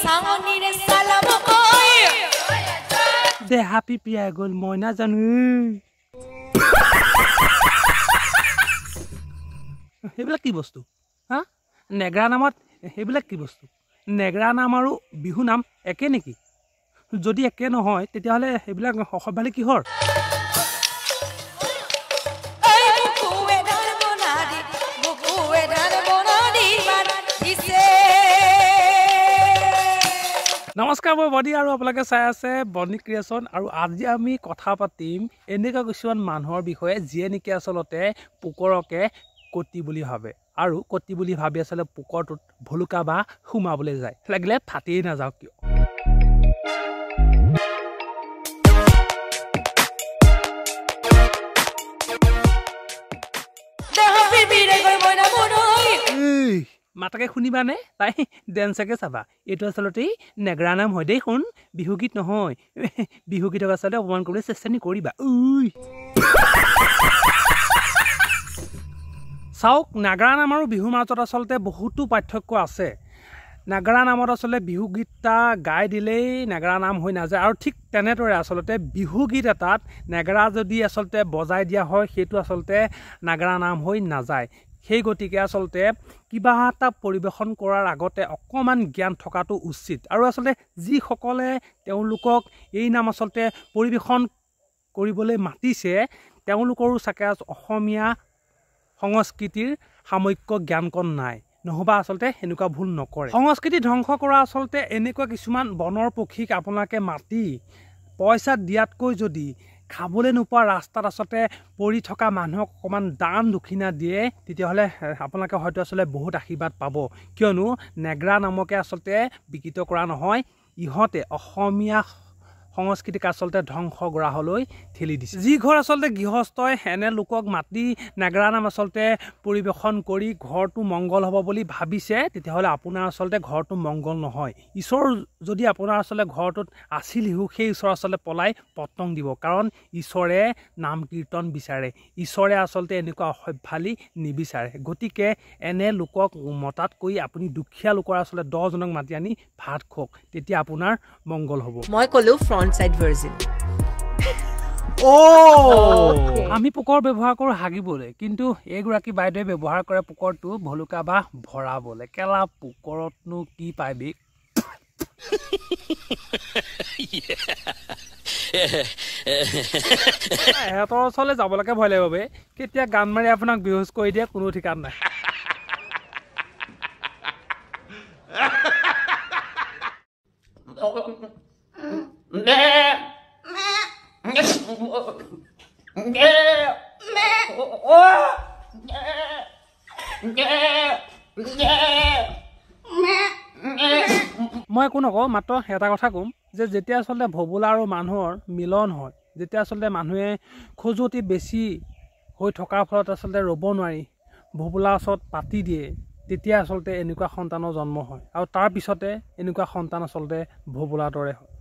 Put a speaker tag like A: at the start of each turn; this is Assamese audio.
A: সাঙনিৰে সালাম কই
B: দে হ্যাপি পিয়া গল মই না জানো হেবিলাক কি বস্তু হা নেগ্ৰা নামত হেবিলাক কি বস্তু নেগ্ৰা নাম আৰু বিহু নাম একে নেকি যদি একে নহয় তেতিয়াহলে হেবিলাক অসভ্যালি কিহৰ নমস্কাৰ মই বডি আৰু আপোনালোকে চাই আছে বনি ক্ৰিয়েশ্যন আৰু আজি আমি কথা পাতিম এনেকুৱা কিছুমান মানুহৰ বিষয়ে যিয়ে নেকি আচলতে পোকৰকে কটি বুলি ভাবে আৰু কটি বুলি ভাবি আচলতে পোকৰটোত ভলুকা বা সোমাবলৈ যায় লাগিলে ফাটিয়ে নাযাওক কিয় মাতাকে শুনিবানে তাই ডেন্সাকে চাবা এইটো আচলতে নেগ্ৰা নাম হয় দেই শুন বিহুগীত নহয় বিহুগীতক আচলতে অপমান কৰিবলৈ চেষ্টা নকৰিবা চাওক নাগ্ৰা নাম আৰু বিহুৰ মাজত আচলতে বহুতো পাৰ্থক্য আছে নাগ্ৰা নামত আচলতে বিহুগীতটা গাই দিলেই নাগ্ৰা নাম হৈ নাযায় আৰু ঠিক তেনেদৰে আচলতে বিহুগীত এটাত নেগ্ৰা যদি আচলতে বজাই দিয়া হয় সেইটো আচলতে নাগ্ৰা নাম হৈ নাযায় সেই গতিকে আচলতে কিবা এটা পৰিবেশন কৰাৰ আগতে অকমান জ্ঞান থকাটো উচিত আৰু আচলতে যিসকলে তেওঁলোকক এই নাম আচলতে পৰিবেশন কৰিবলৈ মাতিছে তেওঁলোকৰো চাগে অসমীয়া সংস্কৃতিৰ সাময়িক জ্ঞানকণ নাই নহবা আচলতে এনেকুৱা ভুল নকৰে সংস্কৃতি ধ্বংস কৰা আচলতে এনেকুৱা কিছুমান বনৰ পক্ষীক আপোনালোকে মাতি পইচা দিয়াতকৈ যদি খাবলৈ নোপোৱা ৰাস্তাত আচলতে পৰি থকা মানুহক অকমান দান দক্ষিণা দিয়ে তেতিয়াহ'লে আপোনালোকে হয়তো আচলতে বহুত আশীৰ্বাদ পাব কিয়নো নেগ্ৰা নামকে আচলতে বিকৃত কৰা নহয় ইহঁতে অসমীয়া সংস্কৃতিক আচলতে ধ্বংসগ্ৰাহলৈ ঠেলি দিছে যি ঘৰ আচলতে গৃহস্থই এনে লোকক মাতি নেগ্ৰা নাম আচলতে পৰিবেশন কৰি ঘৰটো মংগল হ'ব বুলি ভাবিছে তেতিয়াহ'লে আপোনাৰ আচলতে ঘৰটো মংগল নহয় ঈশ্বৰ যদি আপোনাৰ আচলতে ঘৰটোত আছিলিও সেই ঈশ্বৰ আচলতে পলাই পতং দিব কাৰণ ঈশ্বৰে নাম কীৰ্তন বিচাৰে ঈশ্বৰে আচলতে এনেকুৱা অসভ্যালি নিবিচাৰে গতিকে এনে লোকক মতাতকৈ আপুনি দুখীয়া লোকৰ আচলতে 10 জনক মাতি আনি ভাত খোৱাওক তেতিয়া আপোনাৰ মংগল হ'ব
A: মই কলো ফ্ৰণ্ট সাইড ভাৰ্জিন
B: আমি পোকৰ ব্যৱহাৰ কৰো হাগিবলৈ কিন্তু এইগৰাকী বাইদেৱে ব্যৱহাৰ কৰে পোকৰটো ভলুকা বা ভৰাবলৈ কেলা পোকৰতনো কি পাইবি এহঁতৰ ওচৰলৈ যাবলৈকে ভয় লাগিব বে কেতিয়া গান মাৰি আপোনাক বেহুচ কৰি দিয়ে কোনো ঠিকান নাই মই একো নকওঁ মাত্ৰ এটা কথা ক'ম যে যেতিয়া আচলতে ভবুলা আৰু মানুহৰ মিলন হয় যেতিয়া আচলতে মানুহে খজুৱতি বেছি হৈ থকাৰ ফলত আচলতে ৰ'ব নোৱাৰি ভবুলা ওচৰত পাতি দিয়ে তেতিয়া আচলতে এনেকুৱা সন্তানৰ জন্ম হয় আৰু তাৰ পিছতে এনেকুৱা সন্তান আচলতে ভবুলাৰ দৰে হয়